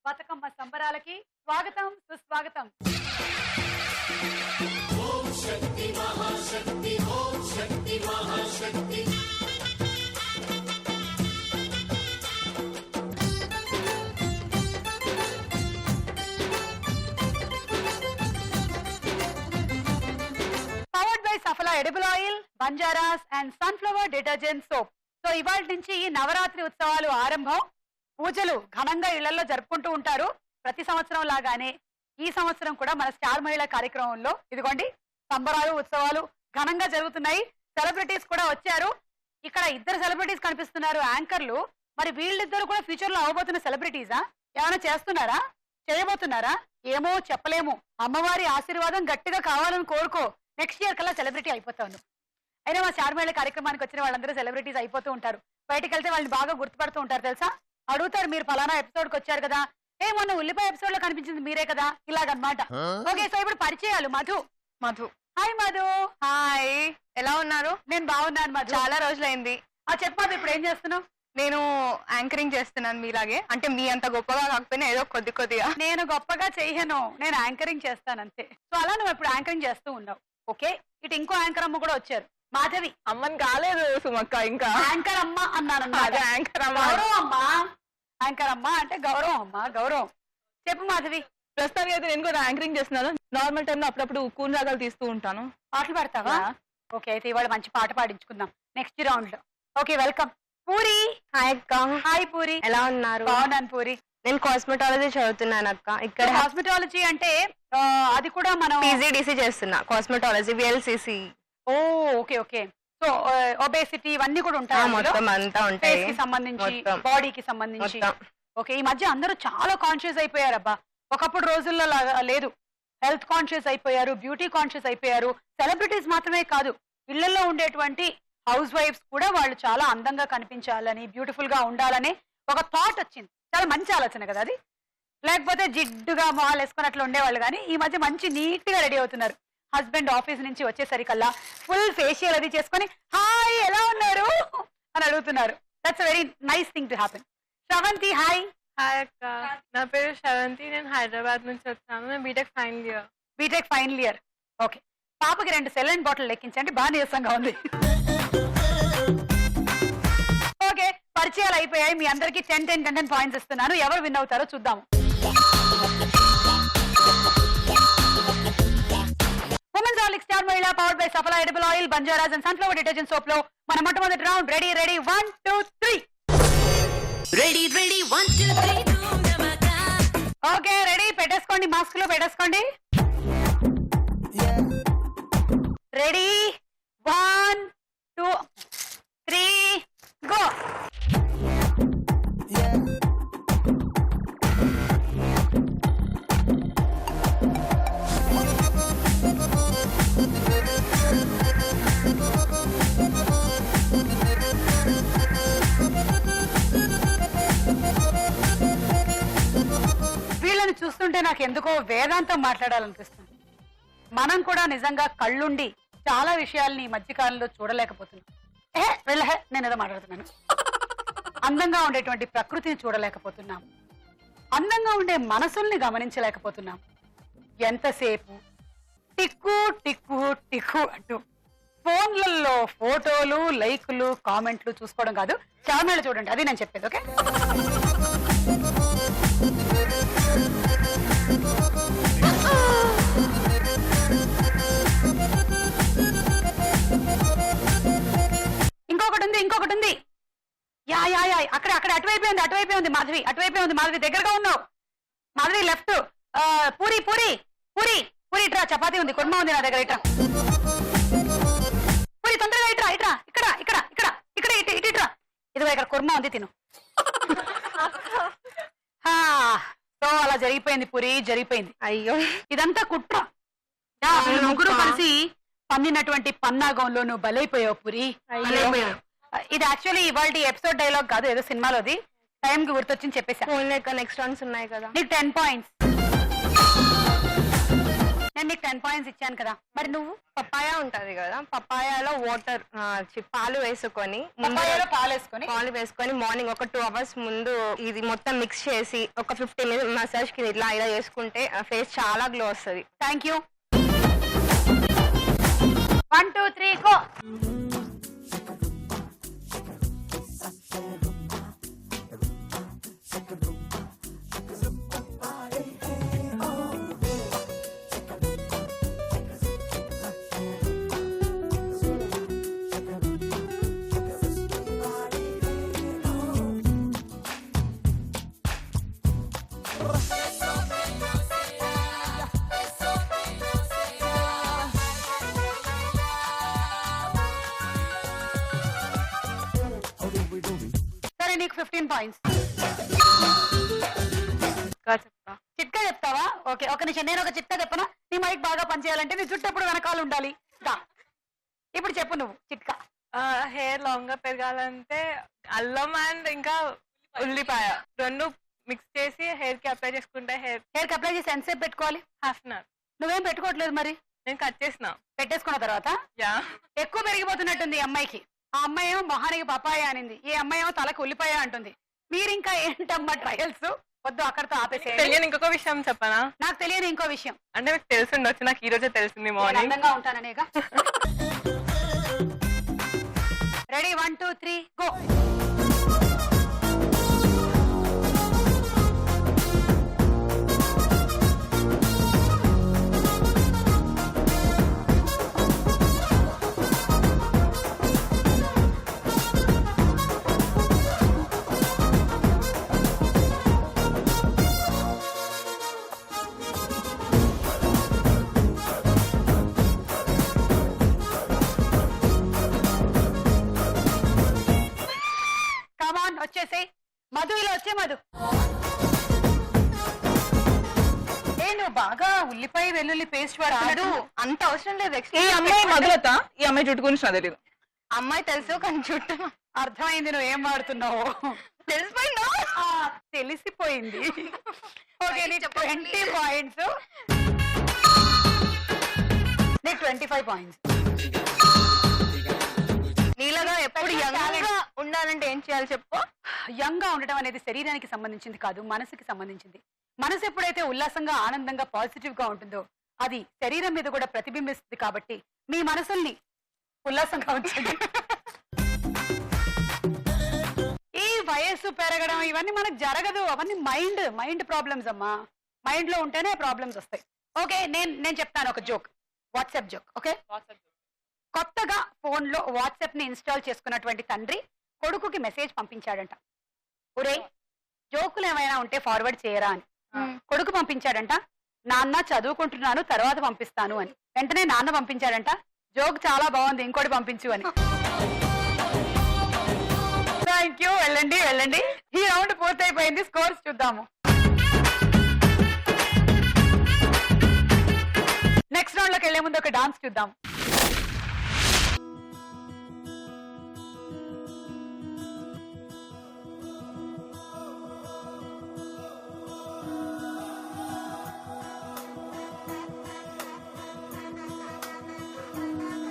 బతుకమ్మ సంబరాలకి స్వాగతం సుస్వాగతం. ఓం శక్తి మహాశక్తి, ఓం శక్తి మహాశక్తి. Powered by Safala edible oil, Banjaras and sunflower detergent soap. So ఇవాళ నుంచి నవరాత్రి ఉత్సవాలు ఆరంభం. పూజలు ఘనంగా ఇళ్లలో జరుపుకుంటూ ఉంటారు. ప్రతి సంవత్సరం లాగానే ఈ సంవత్సరం కూడా మన స్టార్ మహిళా కార్యక్రమంలో ఇదిగోండి సంబరాలు ఉత్సవాలు ఘనంగా జరుగుతున్నాయి. సెలబ్రిటీస్ కూడా వచ్చారు. ఇక్కడ ఇద్దరు సెలబ్రిటీస్ కనిపిస్తున్నారు, యాంకర్లు. మరి వీళ్ళిద్దరు కూడా ఫ్యూచర్ లో అవబోతున్న సెలబ్రిటీసా? ఏమైనా చేస్తున్నారా, చేయబోతున్నారా? ఏమో చెప్పలేము. అమ్మవారి ఆశీర్వాదం గట్టిగా కావాలని కోరుకో. నెక్స్ట్ ఇయర్ కల్లా సెలబ్రిటీ అయిపోతాను. అయినా మా స్టార్ మహిళా కార్యక్రమానికి వచ్చిన వాళ్ళందరూ సెలబ్రిటీస్ అయిపోతూ ఉంటారు. బయటకు వెళ్తే వాళ్ళని బాగా గుర్తుపడుతూ ఉంటారు తెలుసా. అడుగుతారు, మీరు ఫలానా ఎపిసోడ్కి వచ్చారు కదా, ఏ మొన్న ఉల్లిపాయ ఎపిసోడ్ లో కనిపించింది మీరే కదా, ఇలాగనమాట. ఓకే, సో ఇప్పుడు పరిచయాలు. మధు. హాయ్ మధు. హాయ్, ఎలా ఉన్నారు? నేను బాగున్నాను మధు. చాలా రోజులైంది. చెప్పు మధు, ఇప్పుడు ఏం చేస్తున్నావు? నేను యాంకరింగ్ చేస్తున్నాను మీలాగే. అంటే మీ అంత గొప్పగా కాకపోయినా ఏదో కొద్దిగా. నేను గొప్పగా చెయ్యను, నేను యాంకరింగ్ చేస్తాను అంతే. సో అలా నువ్వు ఇప్పుడు యాంకరింగ్ చేస్తూ ఉన్నావు. ఓకే, ఇటు ఇంకో యాంకర్ అమ్మ కూడా వచ్చారు, మాధవి. అమ్మని కాలేదు సుమక్క, ఇంకా యాంకర్ అమ్మ అన్నాను. యాంకర్ అమ్మ. గౌరవం అమ్మా, యాంకర్ అమ్మ అంటే గౌరవం అమ్మా, గౌరవం. చెప్పు మాధవి. ప్రస్తుతానికి అయితే నేను కూడా యాంకరింగ్ చేస్తున్నాను. నార్మల్ టైంలో అప్పుడప్పుడు కూన్ రాగాలు తీస్తూ ఉంటాను. పాటలు పాడతావా? ఓకే, అయితే ఇవాళ మంచి పాట పాడించుకుందాం నెక్స్ట్ రౌండ్ లో. Okay, welcome. పూరి. హాయ్ అక్క. హాయ్ పూరి, ఎలా ఉన్నారు? బాగున్నాను పూరి. నేను కాస్మెటాలజీ చదువుతున్నాను అక్క. ఇక్కడ హాస్పిటాలజీ అంటే అది కూడా మనం పీజీడీసీ చేస్తున్నా. Cosmetology VLCC. ఓ ఓకే ఓకే. సో ఒబేసిటీ ఇవన్నీ కూడా ఉంటాయి, మొత్తం అంతా ఉంటాయి, కి సంబంధించి, బాడీకి సంబంధించి. ఓకే, ఈ మధ్య అందరూ చాలా కాన్షియస్ అయిపోయారు అబ్బా. ఒకప్పుడు రోజుల్లో లేదు, హెల్త్ కాన్షియస్ అయిపోయారు, బ్యూటీ కాన్షియస్ అయిపోయారు. సెలబ్రిటీస్ మాత్రమే కాదు, ఇళ్లలో ఉండేటువంటి హౌస్ వైఫ్స్ కూడా వాళ్ళు చాలా అందంగా కనిపించాలని, బ్యూటిఫుల్ గా ఉండాలని ఒక థాట్ వచ్చింది. చాలా మంచి ఆలోచన కదా అది. లేకపోతే జిడ్డుగా మొహాలు వేసుకుని అట్లా ఉండేవాళ్ళు, కానీ ఈ మధ్య మంచి నీట్ గా రెడీ అవుతున్నారు. హస్బెండ్ ఆఫీస్ నుంచి వచ్చేసరికల్లా ఫుల్ ఫేషియల్ అది చేసుకుని హాయ్ ఎలా ఉన్నారు అని అడుగుతున్నారు. That's very nice thing to happen. Sravanthi. Hi. Hi అక్క, నా పేరు శ్రవంతి. నేను హైదరాబాద్ నుంచి వచ్చాను. నేను B Tech final year. B Tech final year. Okay, పాపకి 2 సెలైన్ బాటిల్ లెక్కించండి, బాగా నీరసంగా ఉంది. ఓకే, పరిచయాలు అయిపోయాయి. మీ అందరికి 10 పాయింట్స్ ఇస్తున్నాను. ఎవరు విన్ అవుతారో చూద్దాము. ఉమెన్స్ హార్లిక్ స్టార్ మహిళా powered by Safala edible oil, Banjaras and sunflower detergent soap లో మన మొట్టమొదటి round. Ready 1 2 3. Ready 1 2 3. Okay, ready. పెట్టేసుకోండి, మాస్క్ లో పెట్టేసుకోండి. Ready 1 2 3 go. వీళ్ళని చూస్తుంటే నాకు ఎందుకో వేదాంతం మాట్లాడాలనిపిస్తుంది. మనం కూడా నిజంగా కళ్ళుండి చాలా విషయాల్ని ఈ మధ్యకాలంలో చూడలేకపోతున్నాం. నేను ఏదో మాట్లాడుతున్నాను. అందంగా ఉండేటువంటి ప్రకృతిని చూడలేకపోతున్నాం, అందంగా ఉండే మనసుల్ని గమనించలేకపోతున్నాం. ఎంతసేపు టిక్కు టిక్కు టిక్కు అంటూ ఫోన్లలో ఫోటోలు, లైకులు, కామెంట్లు చూసుకోవడం కాదు, కెమెరాలు చూడండి, అది నేను చెప్పేది. ఓకే, ఇంకొకటి ఉంది. యా యా యా అక్కడ అటువైపే ఉంది మాధవి, మాధవి దగ్గరగా ఉన్నావు. మాధవి లెఫ్ట్. పూరి పూరి పూరి పూరి ఇట్రా, చపాతీ ఉంది, కుర్మా ఉంది నా దగ్గర, ఇట్రా. పూరి తొందరగా ఇట్రా, ఇక్కడ ఇట్రా. ఇదిగో ఇక్కడ కుర్మా ఉంది, తిను. సో అలా జరిగిపోయింది పూరి, జరిగిపోయింది. అయ్యో, ఇదంతా కుట్ర. ముగ్గురు కలిసి పన్నినటువంటి పన్నాగంలో నువ్వు బలైపోయావు పూరి. ఇది యాక్చువల్లీ ఇవాళ ఎపిసోడ్ డైలాగ్ కాదు, ఏదో సినిమాలోది. టైం కి గుర్తొచ్చింది చెప్పేసా. నెక్స్ట్ రౌండ్స్ ఉన్నాయి కదా. నీకు 10 పాయింట్స్. నేను నీకు 10 పాయింట్స్ ఇచ్చాను కదా, మరి నువ్వు? పపాయ ఉంటది కదా, పపాయాలో వాటర్ పాలు వేసుకొని పపాయాలో పాలు వేసుకొని మార్నింగ్ ఒక 2 hours ముందు ఇది మొత్తం మిక్స్ చేసి ఒక 15 minutes మసాజ్ కి ఇలా చేసుకుంటే ఫేస్ చాలా గ్లో వస్తుంది. Thank you. 1 2 3 గో. సరే నీకు 15 పాయింట్స్. చెప్తా. చిట్కా చెప్తావా? ఓకే, ఒక నిమిషం. నేను ఒక చిట్కా చెప్పనా? నీ మైక్ బాగా పనిచేయాలంటే నీ జుట్టు ఎప్పుడు వెనకాల ఉండాలి. ఇప్పుడు చెప్పు నువ్వు చిట్కా. హెయిర్ లాంగ్ గా పెరగాలంటే అల్లం అండ్ ఇంకా ఉల్లిపాయ 2 మిక్స్ చేసి హెయిర్ కి అప్లై చేసుకుంటే హెయిర్ కి అప్లై చేసి ఎంతసేపు పెట్టుకోవాలి? ½ an hour. నువ్వేం పెట్టుకోవట్లేదు మరి? నేను కట్ చేసిన. పెట్టేసుకున్న తర్వాత యా ఎక్కువ పెరిగిపోతున్నట్టుంది ఈ అమ్మాయికి. ఆ అమ్మాయి ఏమో మొహానికి పపాయ అనింది, ఈ అమ్మాయి ఏమో తలకు ఉల్లిపాయ అంటుంది. మీరు ఇంకా ఏంటమ్మా ట్రయల్స్? వద్దు, అక్కడతో ఆపేసేయండి. తెలియని ఇంకొక విషయం చెప్పనా? నాకు తెలియని ఇంకో విషయం. అంటే మీకు తెలిసి ఉండొచ్చు, నాకు ఈ రోజే తెలిసింది నేను మార్నింగ్. అందంగా ఉంటాననేగా. Ready 1 2 3 go. కమాన్ వచ్చేసేయ్ మధు, ఇలా వచ్చే మధు. ఏ నువ్వు బాగా ఉల్లిపాయ వెల్లుల్లి పేస్ట్ వాడు. అంత అవసరం లేదు. ఈ అమ్మాయి మధులత, ఈ అమ్మాయి జుట్టు గురించి నాకు తెలియదు. అమ్మాయి తెలుసు కానీ చుట్టూ అర్థమైంది నువ్వు ఏం వాడుతున్నావు. తెలిసిపోయిందా? తెలిసిపోయింది. ఓకే, నీకు 20 పాయింట్స్, నీకు 25 పాయింట్స్. నీలాగా ఎప్పుడు యంగ్ గా ఉండాలంటే ఏం చేయాలి చెప్పు? యంగ్ గా ఉండటం అనేది శరీరానికి సంబంధించింది కాదు, మనసుకి సంబంధించింది. మనసు ఎప్పుడైతే ఉల్లాసంగా ఆనందంగా పాజిటివ్ గా ఉంటుందో అది శరీరం మీద కూడా ప్రతిబింబిస్తుంది. కాబట్టి మీ మనసుల్ని ఉల్లాసంగా ఉంచండి. ఈ వయస్సు పెరగడం ఇవన్నీ మనకు జరగదు, అవన్నీ మైండ్ ప్రాబ్లమ్స్ అమ్మా. మైండ్ లో ఉంటేనే ప్రాబ్లమ్స్ వస్తాయి. ఓకే, నేను చెప్తాను ఒక జోక్, వాట్సాప్ జోక్. ఓకే, కొత్తగా ఫోన్ లో వాట్సాప్ ని ఇన్స్టాల్ చేసుకున్నటువంటి తండ్రి కొడుకుకి మెసేజ్ పంపించాడంట. ఒరే, జోకులు ఏమైనా ఉంటే ఫార్వర్డ్ చేయరా అని. కొడుకు పంపించాడంట, నాన్న చదువుకుంటున్నాను తర్వాత పంపిస్తాను అని. వెంటనే నాన్న పంపించాడంట, జోక్ చాలా బాగుంది ఇంకోటి పంపించు అని. థ్యాంక్ యూ, వెళ్ళండి వెళ్ళండి. ఈ రౌండ్ పూర్తయిపోయింది, స్కోర్స్ చూద్దాము. నెక్స్ట్ రౌండ్ లోకి వెళ్లే ముందు ఒక డాన్స్ చూద్దాం.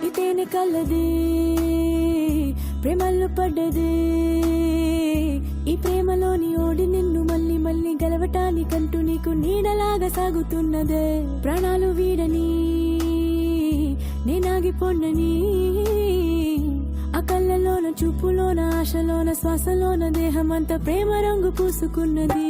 ఇతేనే కలది ప్రేమల్లో పడ్డది, ఈ ప్రేమలోని ఓడి నిన్ను మళ్ళీ మళ్ళీ గెలవటానికంటూ నీకు నీడలాగా సాగుతున్నదే. ప్రాణాలు వీడని నేనాగిపోండని, ఆ కళ్ళలోన చూపులోన ఆశలోన శ్వాసలోన దేహమంతా ప్రేమ రంగు పూసుకున్నది.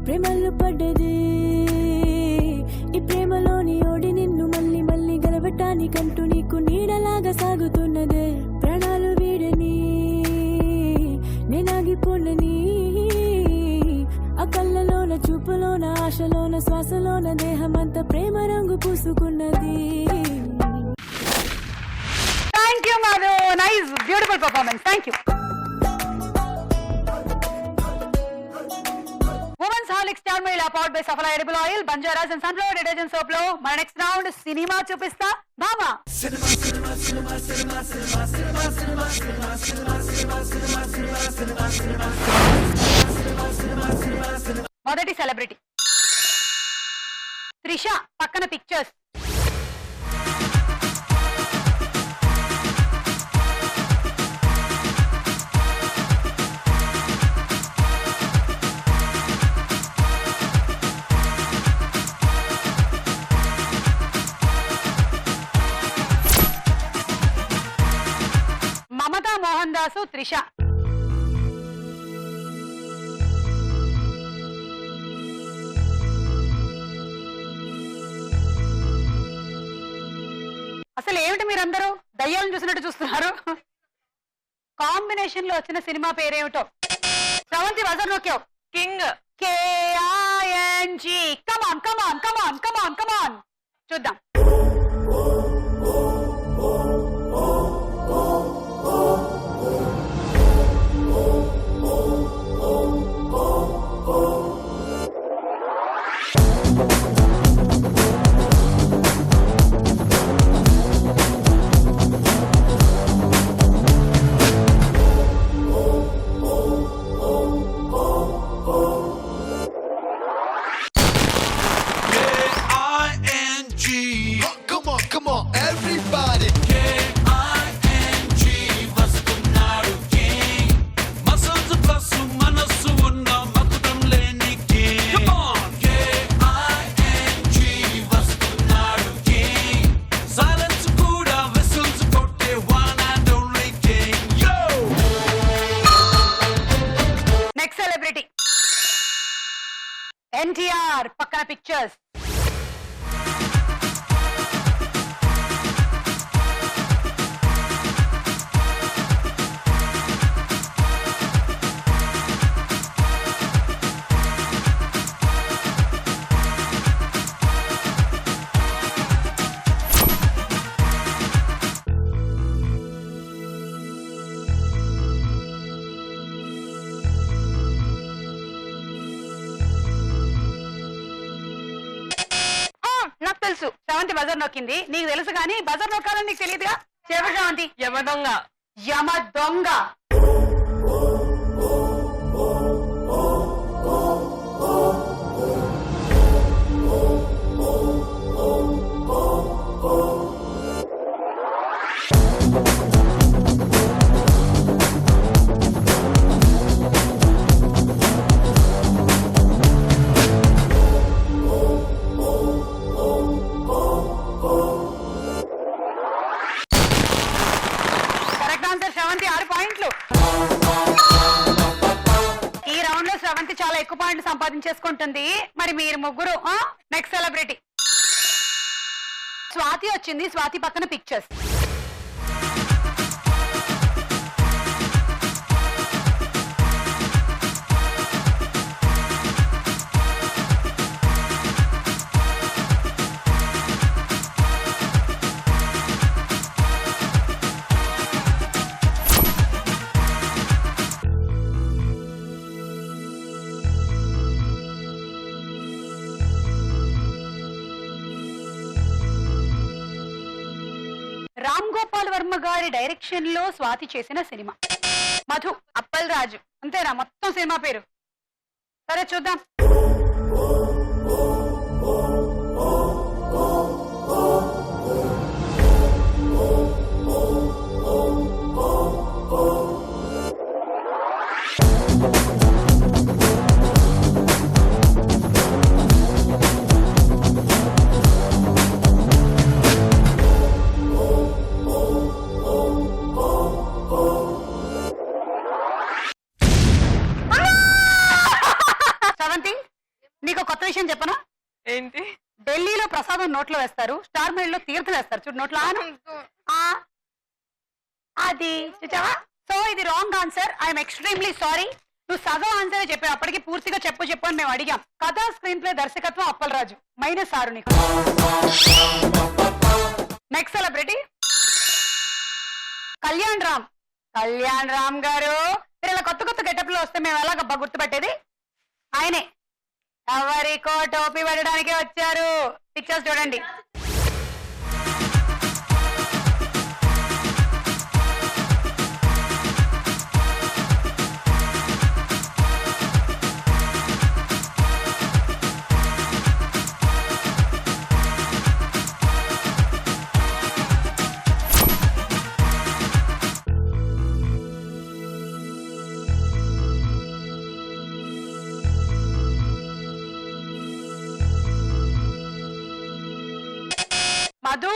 ప్రేమల్లో పడ్డది, ఈ ప్రేమలోని ఓడి నిన్ను మళ్ళీ మళ్ళీ గెలవటానికంటూ నీకు నీడలాగా సాగుతున్నదే. ప్రాణాలు వీడని నేనాగిపోండని, ఆ కళ్ళలోన చూపులోన ఆశలోన శ్వాసలోన దేహమంతా ప్రేమ రంగు పూసుకున్నది. Thank you Madhu, nice. Beautiful performance. Thank you. Women's Horlicks star మహిళ powered by Safala edible oil, Banjaras and sunflower detergent soap లో మన నెక్స్ట్ రౌండ్ సినిమా చూపిస్తా భామా. మొదటి సెలబ్రిటీ త్రిష, పక్కన పిక్చర్స్. మమతా మోహన్ దాసు, త్రిష. అసలు ఏమిటి మీరందరూ దయ్యాలను చూసినట్టు చూస్తున్నారు? కాంబినేషన్ లో వచ్చిన సినిమా పేరేమిటో? శ్రవంతి బజర్ నొక్కావు. King. KING. Come on come on come on come on come on చూద్దాం. K-I-N-G. Come on, everybody. K-I-N-G. వస్తున్నాడు king. Muscles plus మనస్సు ఉన్న మకుటం లేని king. Come on. K-I-N-G. వస్తున్నాడు king. Silence కూడా whistles కొట్టే one and only king. Yo! Next celebrity NTR, పక్కన పిక్చర్స్. నాకు తెలుసు. శ్రవంతి బజర్ నొక్కింది. నీకు తెలుసు కానీ బజర్ నొక్కాలని నీకు తెలియదుగా. చెప్పు శ్రవంతి. యమ దొంగ. యమ దొంగ. కరెక్ట్ ఆన్సర్ శ్రవంతి, 6 పాయింట్లు. ఈ రౌండ్ లో శ్రవంతి చాలా ఎక్కువ పాయింట్లు సంపాదించేసుకుంటుంది. మరి మీరు ముగ్గురు నెక్స్ట్ సెలబ్రిటీ స్వాతి వచ్చింది. స్వాతి పక్కన పిక్చర్స్. రామ్ గోపాల్ వర్మ గారి డైరెక్షన్ లో స్వాతి చేసిన సినిమా మధు, అప్పల్ రాజు. అంతేనా మొత్తం సినిమా పేరు? సరే చూద్దాం. శ్రవంతి, నీకు కొత్త విషయం చెప్పనా? ఏంటి? ఢిల్లీలో ప్రసాదం నోట్లో వేస్తారు, స్టార్ మహిళలో తీర్థం వేస్తారు. చూడు నోట్లో అది చూచావా? సో ఇది wrong answer. I'm extremely sorry. నువ్వు సగం ఆన్సర్ చెప్పావు. అప్పటికి పూర్తిగా చెప్పు అని మేము అడిగాం. కథ, స్క్రీన్ ప్లే, దర్శకత్వం అప్పల్ రాజు. -6 నీకు. Next celebrity Kalyan Ram. కళ్యాణ్ రామ్ గారు, మీరు ఇలా కొత్త కొత్త గెటప్ లో వస్తే మేము ఎలాగబ్బా గుర్తుపట్టేది? ఆయనే ఎవరికో టోపీ పెట్టడానికే వచ్చారు. పిక్చర్స్ చూడండి. మధు,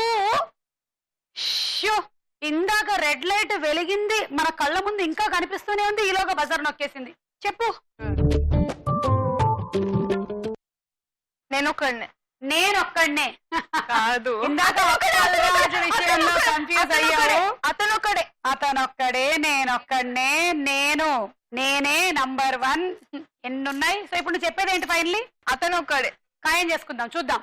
ఇందాక రెడ్ లైట్ వెలిగింది మన కళ్ళ ముందు, ఇంకా కనిపిస్తూనే ఉంది. ఈలోగా బజార్ నొక్కేసింది. చెప్పు. నేనొక్కడినే కాదు, ఇందాక విషయంలో కన్ఫ్యూజ్ అయ్యారు. అతనొక్కడే, నేనొక్కడే, నేనే నంబర్ 1. ఎన్నున్నాయి? సో ఇప్పుడు నువ్వు చెప్పేది ఏంటి? ఫైనలీ అతనొక్కడే. ఖాయం చేసుకుందాం, చూద్దాం.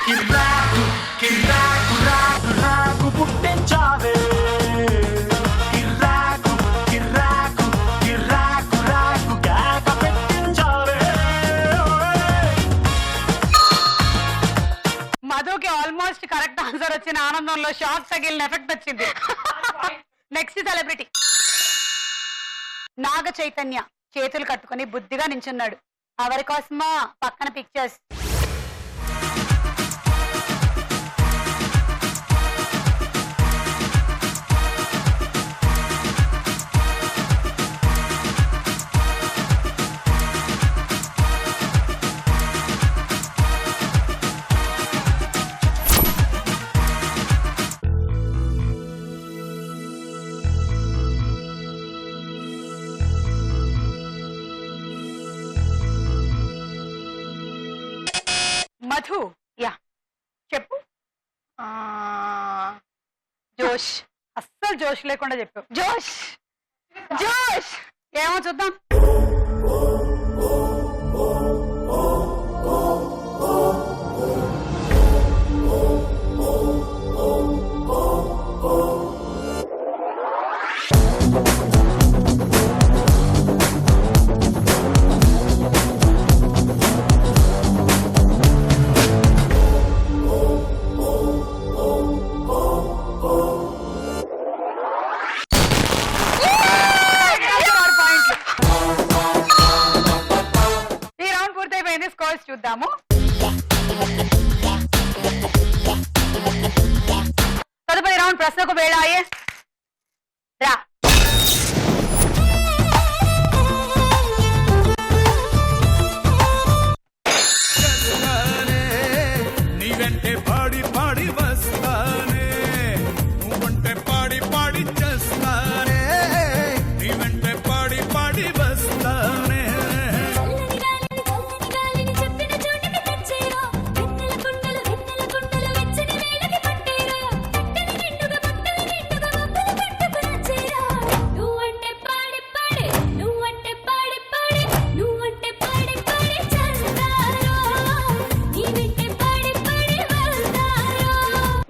కిర్రాకు కిర్రాకు రాకు రాకు పుట్టించావే కిర్రాకు కిర్రాకు కిర్రాకు రాకు కేక పెట్టించావే. మధుకి ఆల్మోస్ట్ కరెక్ట్ ఆన్సర్ వచ్చిన ఆనందంలో షాక్ తగిలిన ఎఫెక్ట్ వచ్చింది. Next celebrity Naga Chaitanya. చేతులు కట్టుకుని బుద్ధిగా నించున్నాడు. ఎవరి కోసమా? పక్కన పిక్చర్స్. మధు, యా చెప్పు. జోష్. అస్సలు జోష్ లేకుండా చెప్పు. జోష్ జోష్. ఏమో చూద్దాం. స్కోర్స్ చూద్దాము. తదుపరి రౌండ్ ప్రశ్నకు వేళ అయ్యే రా. నీ వెంటే పాడి పాడి వస్తానే నువ్వంటే పాడి పాడి చేస్తానే నీ వెంటే పాడి పాడి వస్తానే.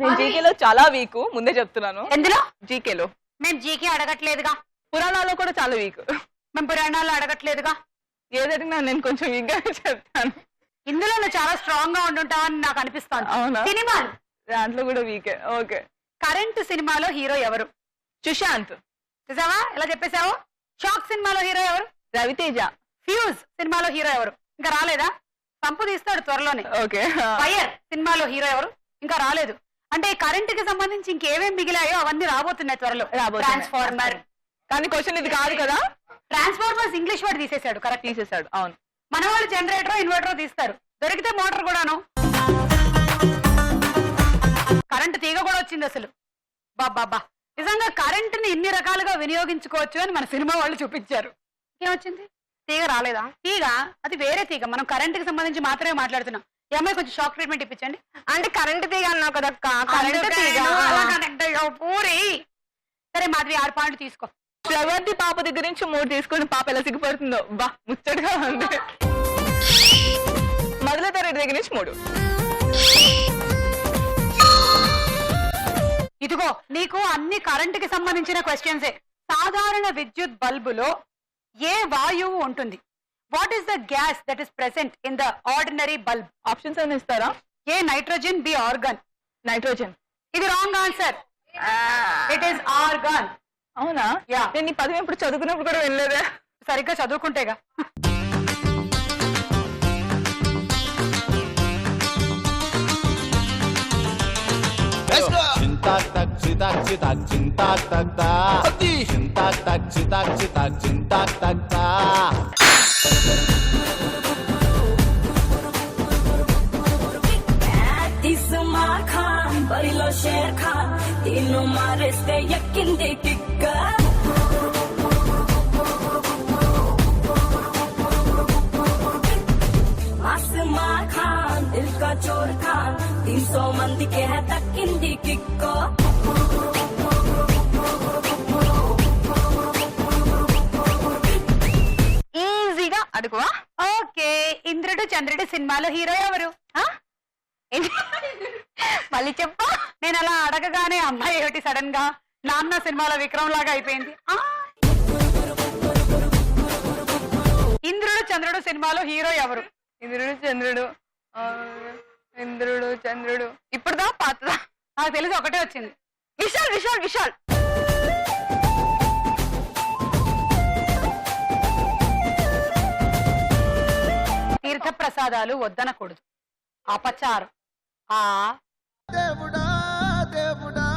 నేను జీకేలో చాలా వీక్, ముందే చెప్తున్నాను. ఎందులో? జీకేలో. మేము జీకే అడగట్లేదుగా. పురాణాల్లో కూడా చాలా వీక్. మేము పురాణాలు అడగట్లేదుగా. ఏదడిగినా నేను కొంచెం వీక్ గా చెప్తాను. ఇందులో నువ్వు చాలా స్ట్రాంగ్ గా ఉండుంటావని నాకు అనిపిస్తాను. అవునా? సినిమాలు దాంట్లో కూడా వీకే. ఓకే. కరెంట్ సినిమాలో హీరో ఎవరు? సుశాంత్. చూసావా ఎలా చెప్పేశావు? షాక్ సినిమాలో హీరో ఎవరు? రవితేజ. ఫ్యూజ్ సినిమాలో హీరో ఎవరు? ఇంకా రాలేదా? సంపు తీస్తాడు త్వరలోనే. ఓకే. ఫైర్ సినిమాలో హీరో ఎవరు? ఇంకా రాలేదు. అంటే కరెంట్ కి సంబంధించి ఇంకేమేం మిగిలాయో అవన్నీ రాబోతున్నాయి త్వరలో. ట్రాన్స్ఫార్మర్. కానీ క్వశ్చన్ ఇది కాదు కదా. ట్రాన్స్ఫార్మర్స్ ఇంగ్లీష్ వర్డ్ తీసేశాడు. కరెక్ట్, తీసేశాడు. అవును. మన వాళ్ళు జనరేటర్ ఇన్వర్టర్ తీస్తారు, దొరికితే మోటార్ కూడాను. కరెంట్ తీగ కూడా వచ్చింది అసలు. బాబా నిజంగా కరెంట్ ని ఇన్ని రకాలుగా వినియోగించుకోవచ్చు అని మన సినిమా వాళ్ళు చూపించారు. ఏమొచ్చింది? తీగ రాలేదా? తీగ అది వేరే తీగ, మనం కరెంట్ కి సంబంధించి మాత్రమే మాట్లాడుతున్నాం. ఈ అమ్మాయి కొంచెం షాక్ ట్రీట్మెంట్ ఇప్పించండి. అంటే కరెంట్ తీగ అన్నావు కదక్క, కరెంట్ తీగ. అలా connect అయ్యావు, పూరి. సరే మాధవి 6 పాయింట్లు తీసుకో. ప్రగతి పాప దగ్గర నుంచి 3 తీసుకుని పాప ఎలా సిగ్గుపడుతుందో బా ముచ్చటగా ఉంది. మొదల తరగతి దగ్గర నుంచి 3. ఇదిగో నీకు అన్ని కరెంట్ కి సంబంధించిన క్వశ్చన్సే. సాధారణ విద్యుత్ బల్బులో ఏ వాయువు ఉంటుంది? What is the gas that is present in the ordinary bulb? Options అని ఇస్తారా? ఏ నైట్రోజన్, బి ఆర్గాన్. నైట్రోజన్. ఇది wrong answer. It is organ. అవునా? యా. నేను ఈ పదవి ఇప్పుడు చదువుకున్నప్పుడు కూడా వెళ్ళలేదే. సరిగ్గా చదువుకుంటేగా. చింతాక్ తక్ చితాక్ చితాక్ చింతాక్ తక్ తా చింతాక్ తక్ చితాక్ చితాక్ చింతాక్ తక్ తా. ఇస్మాల్ ఖాన్ బరిలో షేర్ ఖాన్ తీను మారేస్తే ఎక్కింది కిక్క ఆస్మాల్ ఖాన్ దిల్ కా చోర్ ఖాన్ 300 మందికి దక్కింది కిక్కో. ఈజీగా అడుగువా? ఓకే, ఇంద్రుడు చంద్రుడు సినిమాలో హీరో ఎవరు? మళ్ళీ చెప్పా. నేను అలా అడగగానే అమ్మాయి ఏమిటి సడన్ గా నాన్న సినిమాలో విక్రమ్ లాగా అయిపోయింది. ఇంద్రుడు చంద్రుడు సినిమాలో హీరో ఎవరు? ఇంద్రుడు చంద్రుడు ఇంద్రుడు చంద్రుడు ఇప్పుడుదా పాతదా? నాకు తెలిసి ఒకటే వచ్చింది. విశాల్ విశాల్ విశాల్. తీర్థ ప్రసాదాలు వద్దనకూడదు, అపచారం. దేవుడా దేవుడా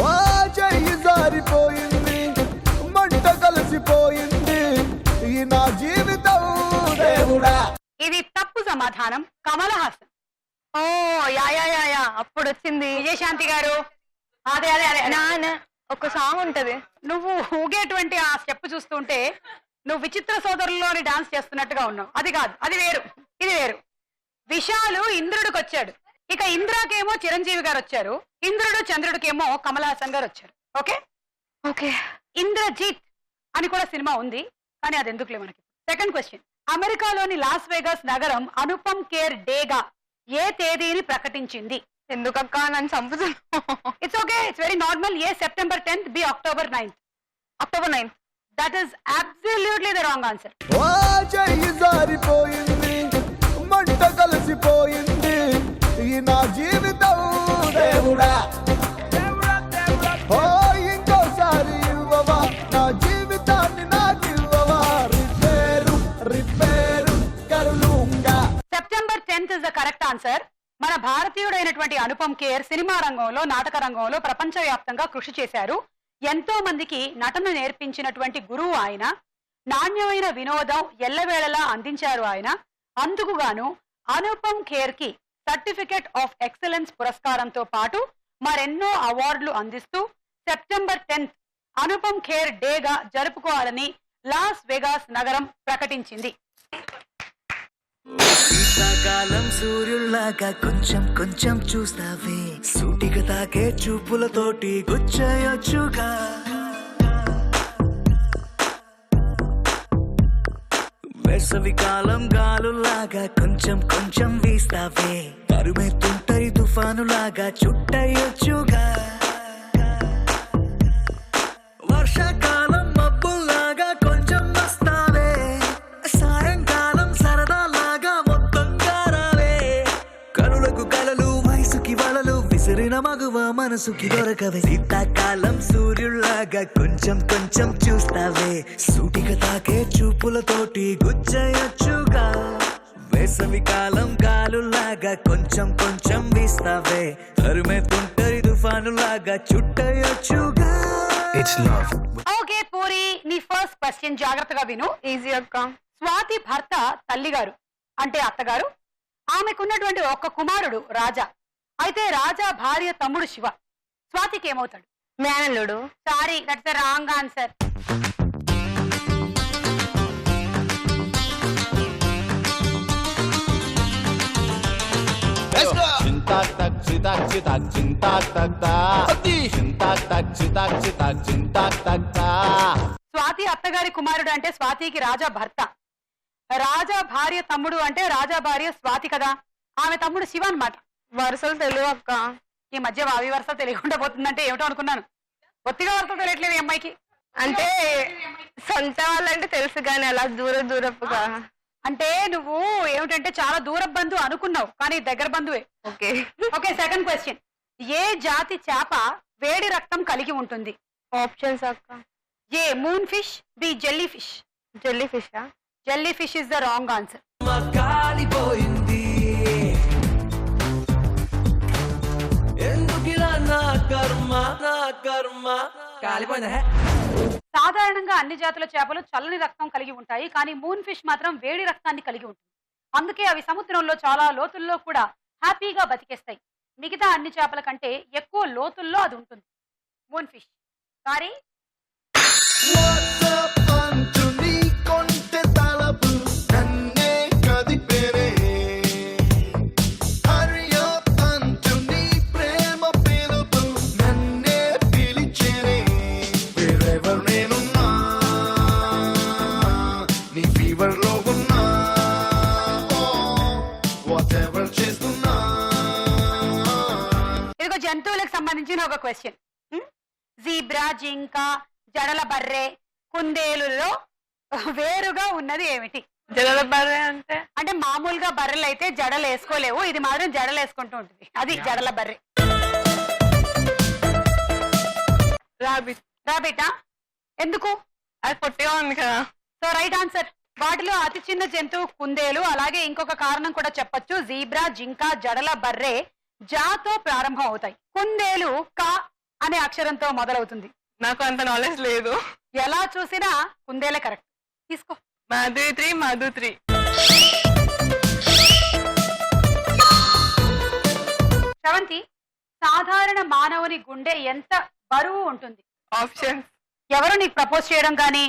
ఓ చెయ్యి జారిపోయింది, మంట కలిసిపోయింది ఈ నా జీవితం దేవుడా. ఇది తప్పు సమాధానం. కమల్ హాసన్. ఓ యా యా యా యా, అప్పుడు వచ్చింది. విజయశాంతి గారు. అదే అదే అదే నాన్న ఒక సాంగ్ ఉంటది. నువ్వు ఊగేటువంటి ఆ స్టెప్ చూస్తుంటే నువ్వు విచిత్ర సోదరుల్లోని డాన్స్ చేస్తున్నట్టుగా ఉన్నావు. అది కాదు, అది వేరు, ఇది వేరు. విశాలు ఇంద్రుడికి వచ్చాడు, ఇక ఇంద్రాకేమో చిరంజీవి గారు వచ్చారు, ఇంద్రుడు చంద్రుడికేమో కమల్ హాసన్ గారు వచ్చారు. Okay okay. ఇంద్రజీత్ అని కూడా సినిమా ఉంది, కానీ అది ఎందుకులే మనకి. Second question. అమెరికాలోని లాస్ వేగాస్ నగరం అనుపమ్ ఖేర్ డేగా ఏ తేదీని ప్రకటించింది? ఎందుకక్క నన్ను చంపుతున్నావు? It's okay, it's very normal. A September 10th, B October 9th. October 9th. That is absolutely the wrong answer. ఓ చెయ్యి జారిపోయింది, మంట కలిసిపోయింది ఈ నా జీవితం దేవుడా. ఓ ఇంకోసారి ఇవ్వవా నా జీవితాన్ని నాకు ఇవ్వవా, రిపేరు రిపేరు కరులుంగా. September 10th is the correct answer. మన భారతీయుడైనటువంటి అనుపమ్ ఖేర్ సినిమా రంగంలో, నాటక రంగంలో ప్రపంచవ్యాప్తంగా కృషి చేశారు. ఎంతో మందికి నటన నేర్పించినటువంటి గురువు ఆయన. నాణ్యమైన వినోదం ఎల్లవేళలా అందించారు ఆయన. అందుకు గాను అనుపమ్ ఖేర్ కి సర్టిఫికెట్ ఆఫ్ ఎక్సలెన్స్ పురస్కారంతో పాటు మరెన్నో అవార్డులు అందిస్తూ సెప్టెంబర్ 10th అనుపమ్ ఖేర్ డేగా జరుపుకోవాలని లాస్ వెగాస్ నగరం ప్రకటించింది. శీతాకాలం సూర్యుల్లాగా కొంచెం కొంచెం చూస్తావే, సూటిగా తాకే చూపులతోటి గుచ్చయొచ్చుగా. వేసవి కాలం గాలులాగా కొంచెం కొంచెం వీస్తావే, తరుమెత్తుంటరి తుఫానులాగా చుట్టయొచ్చుగా. వర్షాకాలం మబ్బుల్లాగా కొంచెం వస్తావే, సాయంకాలం సరదాలాగా మొత్తంగా రావే. కనులకు కలలు వయసుకి వలలు విసిరిన మగువ మనసుకి దొరకవే. శీతాకాలం సూర్యుల్లాగా కొంచెం కొంచెం చూస్తావే, సూటిగా తాకే చూపులతోటి గుచ్చయొచ్చుగా. వేసవి కాలం గాలులాగా కొంచెం కొంచెం వీస్తావే, తరుమెత్తుంటరి తుఫానులాగా చుట్టయొచ్చుగా. ఓకే పూరి, నీ ఫస్ట్ క్వశ్చన్ జాగ్రత్తగా విను. ఈజీ అక్క. స్వాతి భర్త తల్లిగారు అంటే అత్తగారు, ఆమెకున్నటువంటి ఒక్క కుమారుడు రాజా. అయితే రాజా భార్య తమ్ముడు శివ. స్వాతికి ఏమవుతాడు? మేనల్లుడు. Sorry, that's the wrong answer. చింతాక్ తక్ చితాక్ చితాక్ చింతాక్ తక్ తా చింతాక్ తక్ చితాక్ చితాక్ చింతాక్ తక్ తా. స్వాతి అత్తగారి కుమారుడు అంటే స్వాతికి రాజా భర్త. రాజా భార్య తమ్ముడు అంటే రాజా భార్య స్వాతి కదా. ఆమె తమ్ముడు శివ అన్నమాట. వరుసలు తెలియవు అక్క. ఈ మధ్య వావి వరుస తెలియకుండా పోతుందంటే ఏమిటో అనుకున్నాను. ఒత్తిగా వరుస తెలియట్లేదు ఈ అమ్మాయికి. అంటే సొంత వాళ్ళంటే తెలుసు కానీ అలా దూరపుగా. అంటే నువ్వు ఏమిటంటే చాలా దూర బంధువు అనుకున్నావు, కానీ దగ్గర బంధువే. ఓకే. Okay, second question. ఏ జాతి చేప వేడి రక్తం కలిగి ఉంటుంది? ఆప్షన్స్ అక్క. A moon fish, B jelly fish. Jelly ఫిషా? Jelly fish is the wrong answer. కాలిపోయింది ఎందుకిలా నా కర్మ కాలిపోయిందా? సాధారణంగా అన్ని జాతుల చేపలు చల్లని రక్తం కలిగి ఉంటాయి, కానీ మూన్ ఫిష్ మాత్రం వేడి రక్తాన్ని కలిగి ఉంటుంది. అందుకే అవి సముద్రంలో చాలా లోతుల్లో కూడా హ్యాపీగా బతికేస్తాయి. మిగతా అన్ని చేపల కంటే ఎక్కువ లోతుల్లో అది ఉంటుంది మూన్ ఫిష్. సారీ. ఇదిగో జంతువులకు సంబంధించిన ఒక క్వశ్చన్. జీబ్రా, జింక, జడల బర్రె, కుందేలులో వేరుగా ఉన్నది ఏమిటి? జడల బర్రె అంటే మామూలుగా బర్రెలు అయితే జడలు వేసుకోలేవు, ఇది మాత్రం జడలు వేసుకుంటూ ఉంటుంది. అది జడల బర్రె. రాబిట్. రాబిటా? ఎందుకు? అది పొట్టిగా ఉంది కదా. So right answer. వాటిలో అతి చిన్న జంతువు కుందేలు. అలాగే ఇంకొక కారణం కూడా చెప్పొచ్చు. జీబ్రా, జింక, జడల బర్రె జాతో ప్రారంభం అవుతాయి. కుందేలు క అనే అక్షరంతో మొదలవుతుంది. నాకు అంత నాలెడ్జ్ లేదు. ఎలా చూసినా కుందేలే కరెక్ట్. తీసుకో. మధు3. శ్రవంతి, సాధారణ మానవుని గుండె ఎంత బరువు ఉంటుంది? ఆప్షన్స్. ఎవరు నీకు ప్రపోజ్ చేయడం కానీ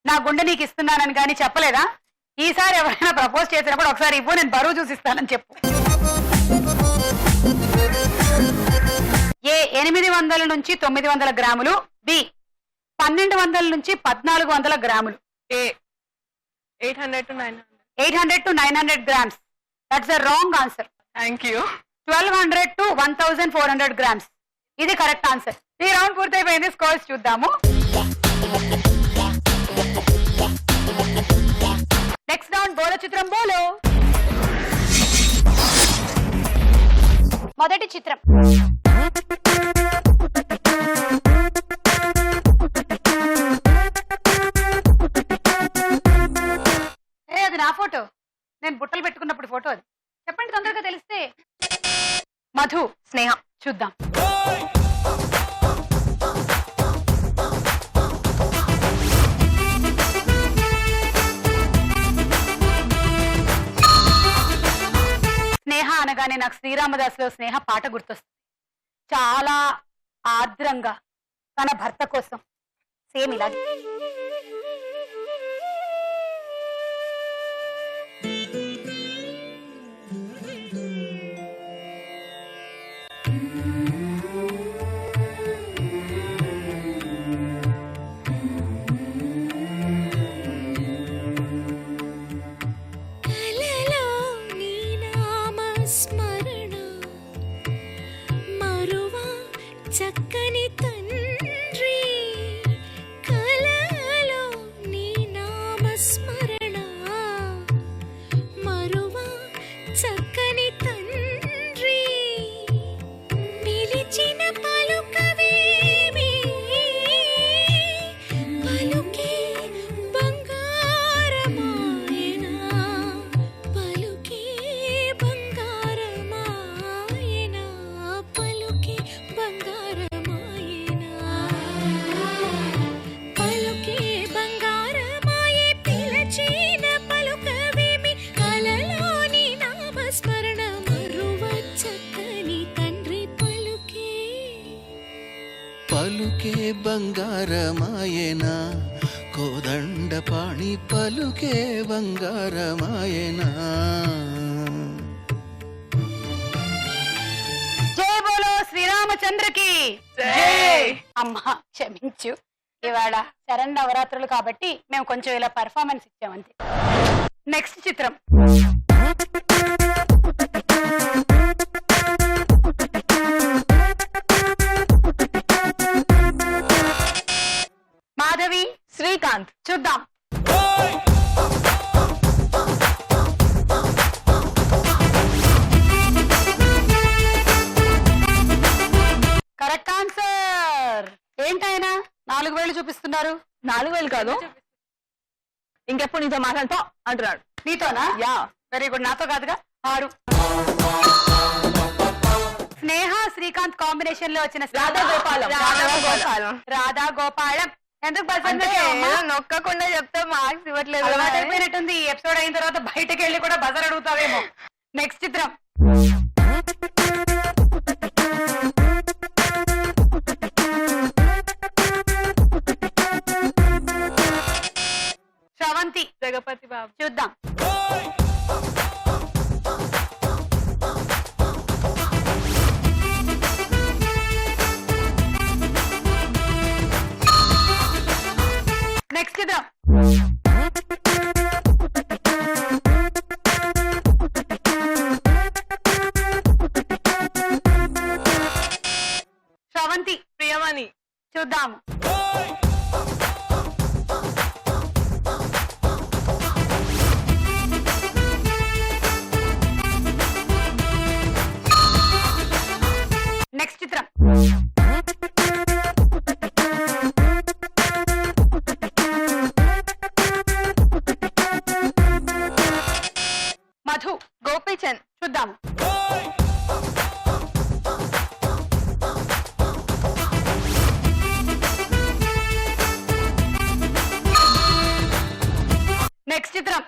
నా గుండె నీకు ఇస్తున్నానని కానీ చెప్పలేదా? ఈసారి ఎవరైనా ప్రపోజ్ చేసినప్పుడు ఒకసారి ఇవ్వు, నేను బరువు చూసిస్తానని చెప్పు. ఏ 800 నుంచి 900 గ్రాములు, బి 1200 నుంచి 1400 గ్రాములు. ఏ 800 to 900. 800 to 900 grams. That's the wrong answer. Thank you. 1200 to 1400 grams. ఇది కరెక్ట్ ఆన్సర్. ఈ రౌండ్ పూర్తయిపోయింది. స్కోర్స్ చూద్దాము. నెక్స్ట్ రౌండ్ బోలో చిత్రం బోలో. మొదటి చిత్రం. అది నా ఫోటో. నేను బుట్టలు పెట్టుకున్నప్పుడు ఫోటో అది. చెప్పండి తొందరగా తెలిస్తే. మధు, స్నేహ. చూద్దాం. స్నేహ అనగానే నాకు శ్రీరామదాసులో స్నేహ పాట గుర్తొస్తుంది. చాలా ఆర్ద్రంగా తన భర్త కోసం సేమ్ ఇలాగే. చక్కని తండ్రి కలలో నీ నామస్మరణ మరువా చక్కని తండ్రి పిలిచిన పలుకవేమి పలుకే బంగారమాయనా పలుకే బంగారమాయనా పలుకే బంగారమాయనా పలుకే బంగారమాయనా కోదండపాణి పలుకే బంగారమాయనా జై బోలో శ్రీరామచంద్రకి జై. అమ్మా క్షమించు, ఇవాళ శరణ్ నవరాత్రులు కాబట్టి మేము కొంచెం ఇలా పర్ఫార్మెన్స్ ఇచ్చామంతే. నెక్స్ట్ చిత్రం మాధవి శ్రీకాంత్. చూద్దాం. Correct answer. ఏంటైనా 4 వేలు చూపిస్తున్నారు? 4 వేలు కాదు, ఇంకెప్పుడు నీతో మాట్లాడతా అంటున్నాడు. నీతోనా? యా. Very good. నాతో కాదుగా. 6. స్నేహ శ్రీకాంత్ కాంబినేషన్ లో వచ్చిన రాధా గోపాలం. రాధా గోపాలం. ఎందుకు అంటే ఏదో నొక్కకుండా చెప్తే మార్క్స్ ఇవ్వట్లేదు. అలవాటైపోయినట్టుంది. ఈ ఎపిసోడ్ అయిన తర్వాత బయటకు వెళ్ళి కూడా బజర్ అడుగుతావేమో. నెక్స్ట్ చిత్రం శ్రవంతి. జగపతి బాబు. చూద్దాం. నెక్స్ట్ చిత్రం శ్రవంతి. ప్రియమణి. చూద్దాము. నెక్స్ట్ చిత్రం మధు. గోపీచంద్. చూద్దాము. నెక్స్ట్ చిత్రం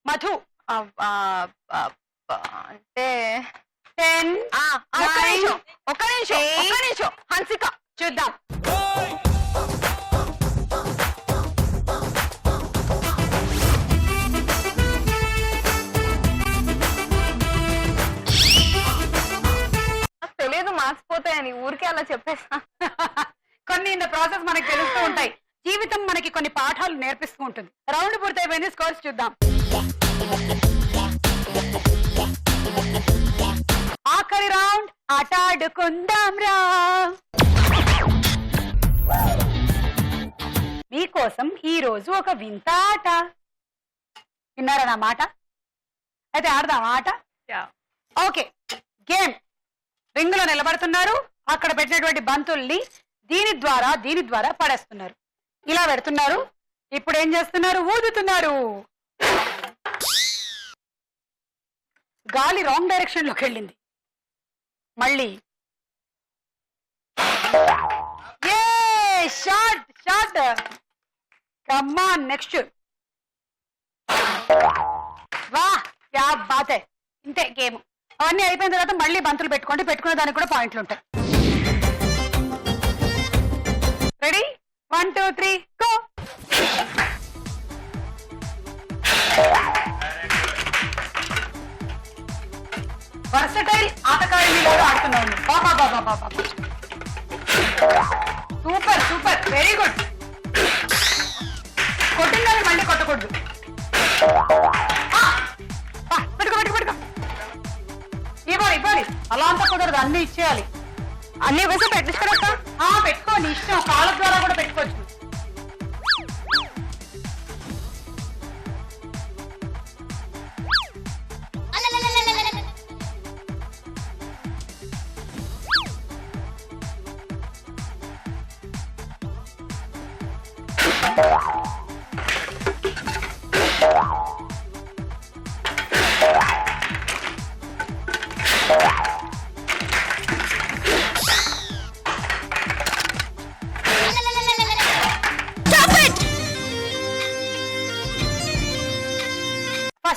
మధు. అంటే 10. ఒక్క నిమిషం హన్సిక. చూద్దాం. తెలియదు మార్క్స్ పోతాయని ఊరికే అలా చెప్పేస్తా. కొన్ని ఇన్ ద ప్రాసెస్ మనకి తెలుస్తూ ఉంటాయి. జీవితం మనకి కొన్ని పాఠాలు నేర్పిస్తూ ఉంటుంది. రౌండ్ పూర్తయిపోయింది. స్కోర్స్ చూద్దాం. ఆఖరి రౌండ్. ఆట ఆడుకుందాం రా. మీకోసం ఈ రోజు ఒక వింత ఆట. విన్నారా నా మాట? అయితే ఆడదాం ఆట. ఓకే. గేమ్. రింగులో నిలబడుతున్నారు. అక్కడ పెట్టినటువంటి బంతుల్ని దీని ద్వారా పడేస్తున్నారు. ఇలా పెడుతున్నారు. ఇప్పుడు ఏం చేస్తున్నారు? ఊదుతున్నారు. గాలి రాంగ్ డైరెక్షన్ లోకి వెళ్ళింది. మళ్ళీ షాట్. Come on. నెక్స్ట్. వాహ్ యా బాత్. ఇంతే గేమ్. అవన్నీ అయిపోయిన తర్వాత మళ్ళీ బంతులు పెట్టుకోండి. పెట్టుకునే దానికి కూడా పాయింట్లు ఉంటాయి. రెడీ? 1 2 3 గో. వర్సటైల్ ఆటగాడిని ఆడుతున్నాను. సూపర్. Very good. కొట్టిందని మళ్ళీ కొట్టకూడదు. పెట్టుకో. ఇవ్వాలి. అలా అంతా కుదరదు. అన్ని ఇచ్చేయాలి. అన్ని కోసం పెట్టించుకోవచ్చా? పెట్టుకో. నీ ఇష్టం. కాళ్ళ ద్వారా కూడా పెట్టుకోవచ్చు.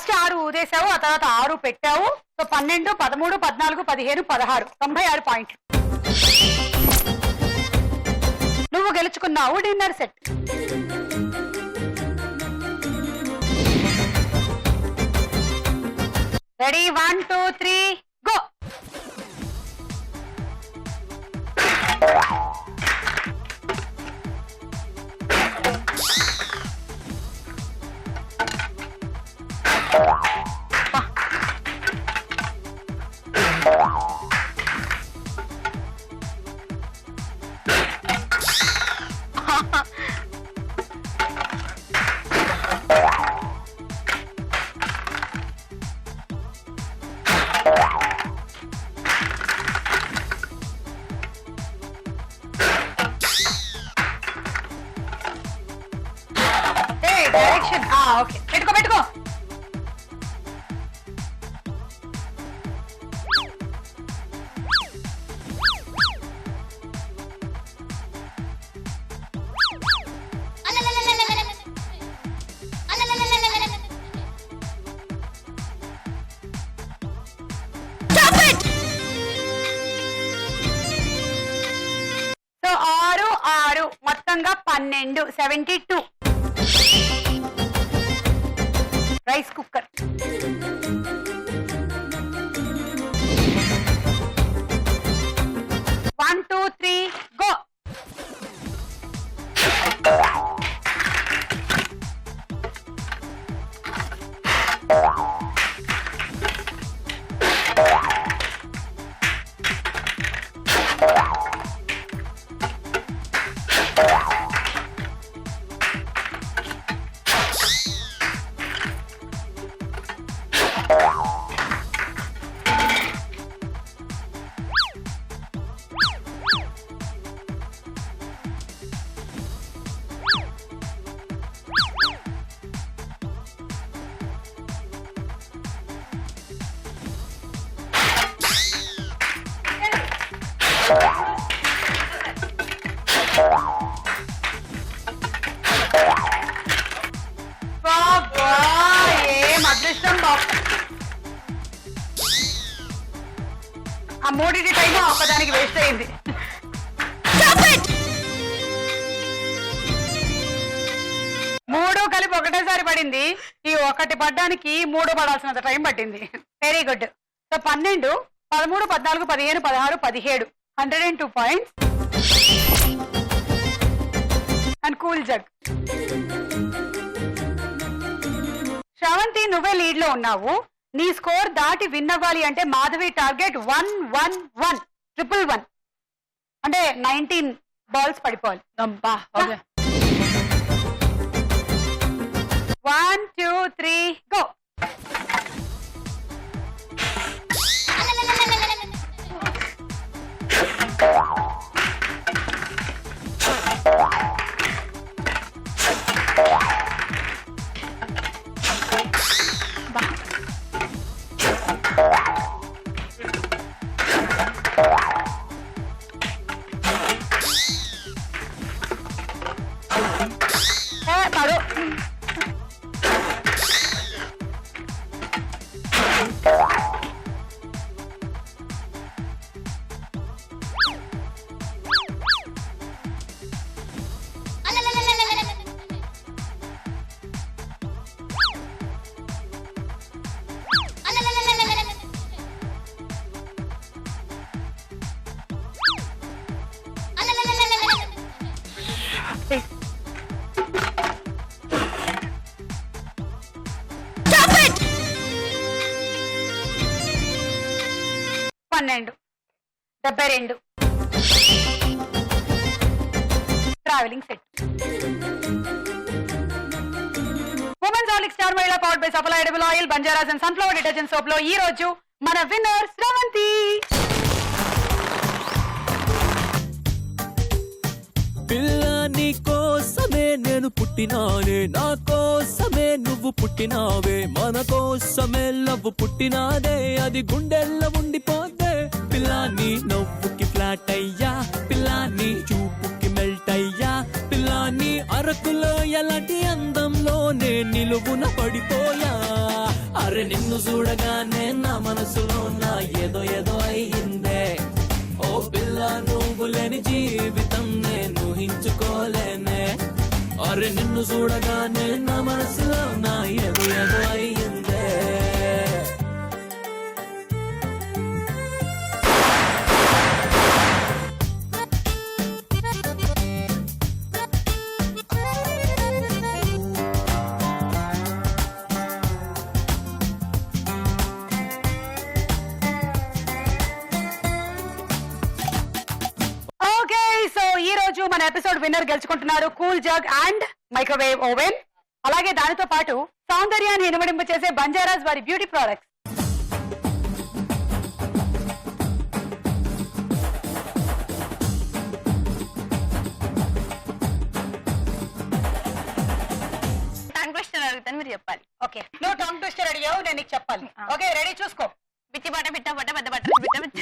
ఫస్ట్ 6 ఊదేశావు, ఆ తర్వాత 6 పెట్టావు. సో 12, 13, 14, 15, 16 96 పాయింట్లు. నువ్వు గెలుచుకున్నావు dinner set. Ready 1 2 3 go. Direction okay, పెట్టుకో. సో 6 6 మొత్తంగా 12 72. Rice cooker. One, two, three, go. ఏం అదృష్టం బాబు. ఆ 3 టైం ఒక్కదానికి వేస్ట్ అయింది. 3 కలిపి ఒకటేసారి పడింది. ఈ ఒకటి పడ్డానికి 3 పడాల్సినంత టైం పట్టింది. Very good. So 12, 13, 14, 15, 16, 17 102 points. And cool jug. Sravanthi నువ్వే లీడ్ లో ఉన్నావు. నీ స్కోర్ దాటి విన్ అవ్వాలి అంటే మాధవి టార్గెట్ 111 111 అంటే 19 బాల్స్ పడిపోవాలి. 1 2 3 గో. పన్నెండు 72 travelling set. Women's Horlicks star మహిళా powered by Safala edible oil, Banjaras and sunflower detergent soap లో ఈ రోజు మన విన్నర్ శ్రవంతి. పిల్ల నీ కోసమే నేను పుట్టినానే, నా కోసమే నువ్వు పుట్టినావే, మన కోసమే లవ్ పుట్టినాదే, అది గుండెల్లో ఉండిపోతే. పిల్ల నీ నవ్వుకి ఫ్లాట్ అయ్యా, పిల్ల నీ చూపుకి మెల్ట్ అయ్యా, పిల్ల నీ అరకులో ఎలాంటి అందంలో నే నిలువున పడిపోయా. అరే నిన్ను చూడగానే నా మనసులో నా ఏదో ఏదో అయ్యిందే ఓ పిల్ల నువ్వు లేని జీవితం నేను ఊహించుకోలేనే అరే నిన్ను చూడగానే నా మనసులో నా ఏదో ఏదో అయ్యిందే ఓకే సో ఈ రోజు మన ఎపిసోడ్ విన్నర్ గెలుచుకుంటున్నారు cool jug and microwave oven. అలాగే దానితో పాటు సౌందర్యాన్ని ఇనుమడింపు చేసే బంజారాస్ వారి బ్యూటీ ప్రొడక్ట్స్. టంగ్ క్వశ్చన్ అడుగుతాను మీరు చెప్పాలి. ఓకే నువ్వు టంగ్ ట్విస్టర్ అడిగావు, నేను నీకు చెప్పాలి. ఓకే రెడీ, చూసుకో. బిచ్చి బట్ట బిట్ట బట్ట పెద్ద బట్ట బిట్ట బిట్ట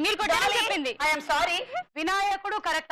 మీరు కూడా చెప్పింది. ఐఎమ్ సారీ, వినాయకుడు కరెక్ట్